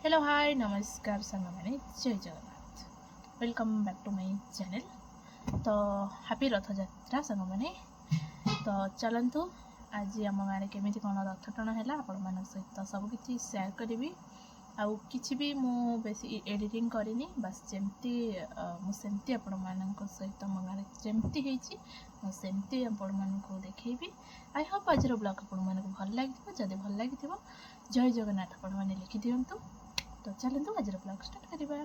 Hello hi नमस्कार song मैंने जय Jagannath welcome back to my channel. तो हैप्पी रथ यात्रा सांग मैंने। तो चलतु आज आम गाँव केमी कौन रथ टଣା है आपण मान सहित सबकि सेयार करी। आउ कि भी मु बेसी एडिटिंग करनी बस जमती मुझे आपण मान सहित मो गाँव जमती होमती आपण मान देखी। आई होप आज ब्लॉग आपण मान भल लगे। जदि भल लगी जय जगन्नाथ आपण मैंने लिखि दिंतु। तो चलते आज ब्लॉग स्टार्ट करवा।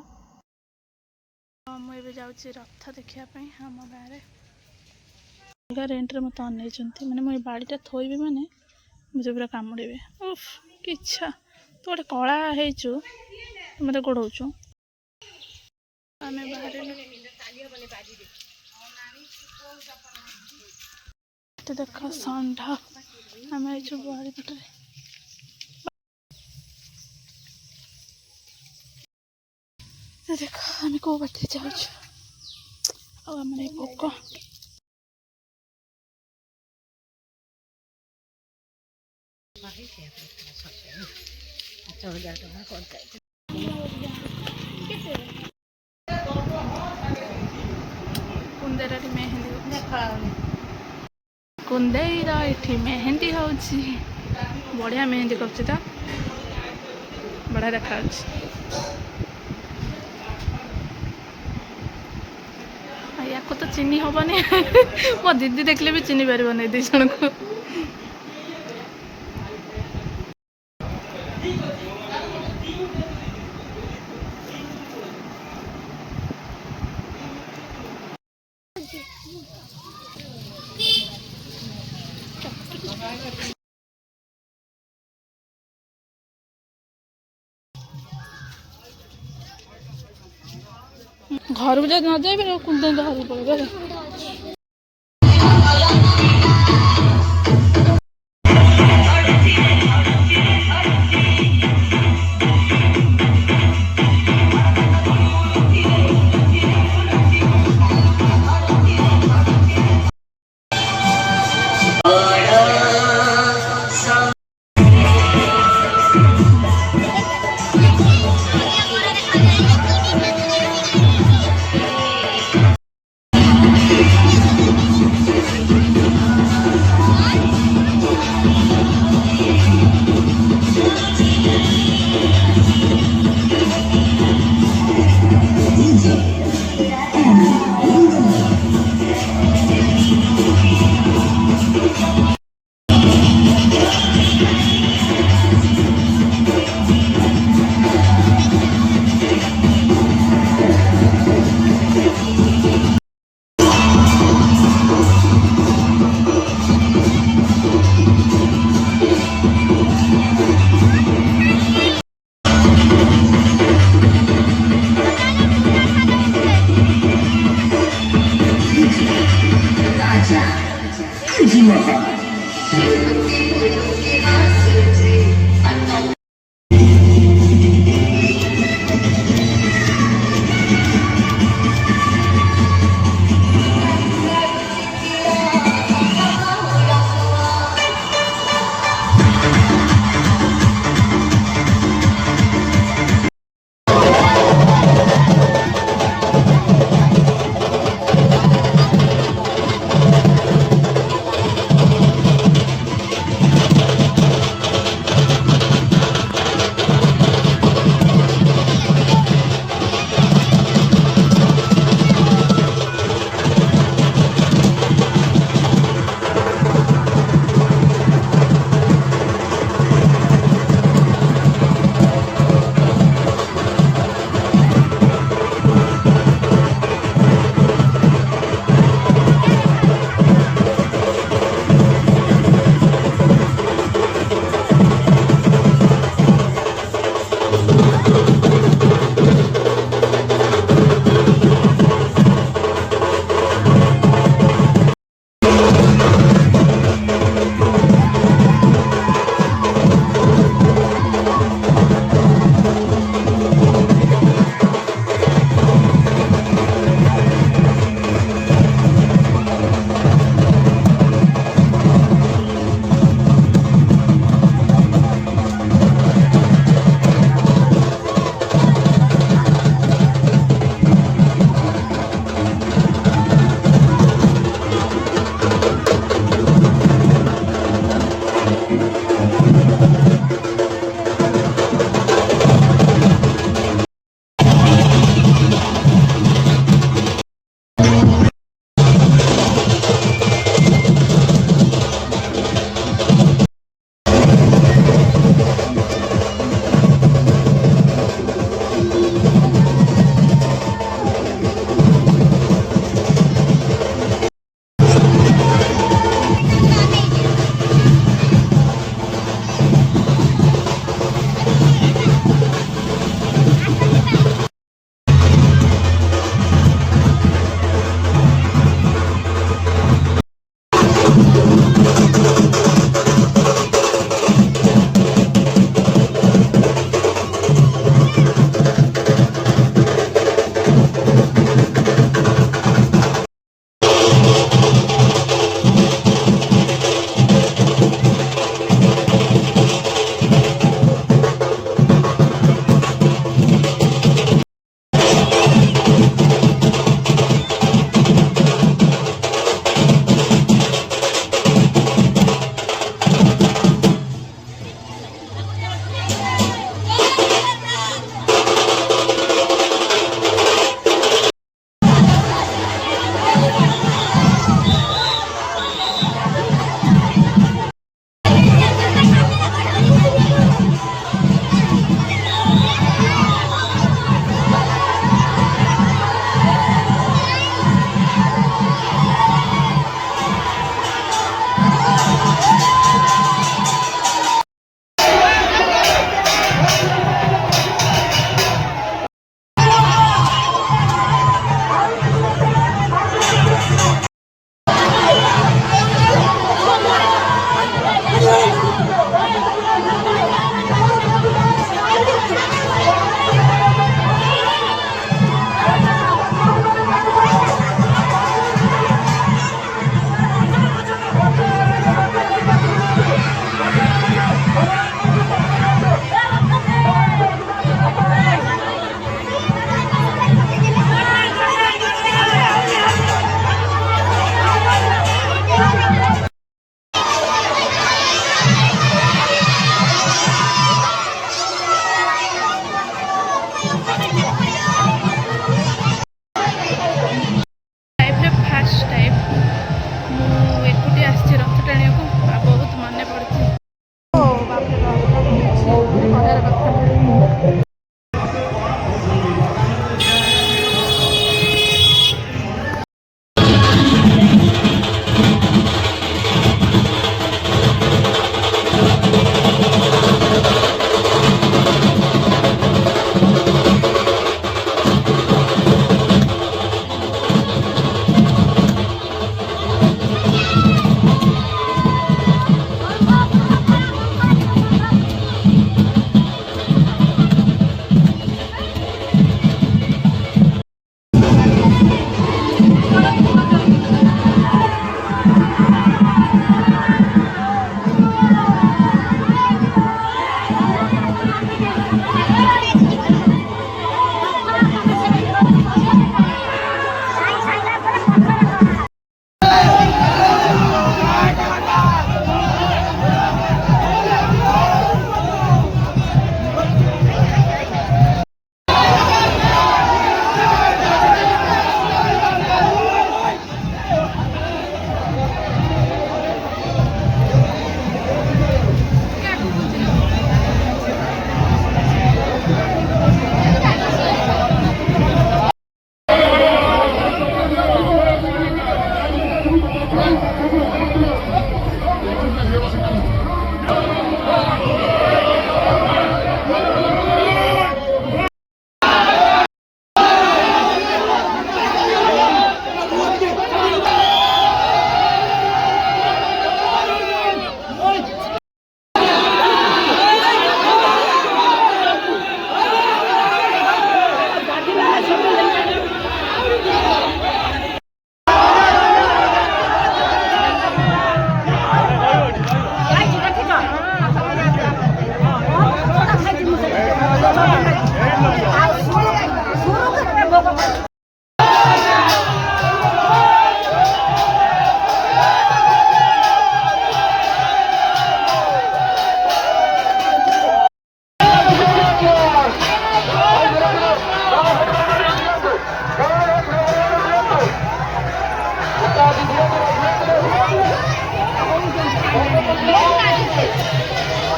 मुझे जाऊँगी रथ देखापी आम गाँव रेन्ट्रे मत अनई मैंने मुझे बाड़ीटा थोबी मैंने मुझे पूरा कामुड़े। उफ कि इच्छा तू गोटे कला हो मत गोड़ौ आम बाहर देख षंढ आम बाहरी पटे देख आम कौ बाटे जाऊँ आम पोक कुंदेर मेहंदी कुंदेर ये मेहंदी हो बढ़िया मेहंदी कर बढ़िया देखा या तो चिन्ह हेनी मो दीदी देखले भी चिन्ह पार नहीं दी जन को। घर को जब न जाए कुंद घर पड़े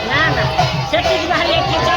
ନା ନା ସେଠିକି ବାହାରିଲେ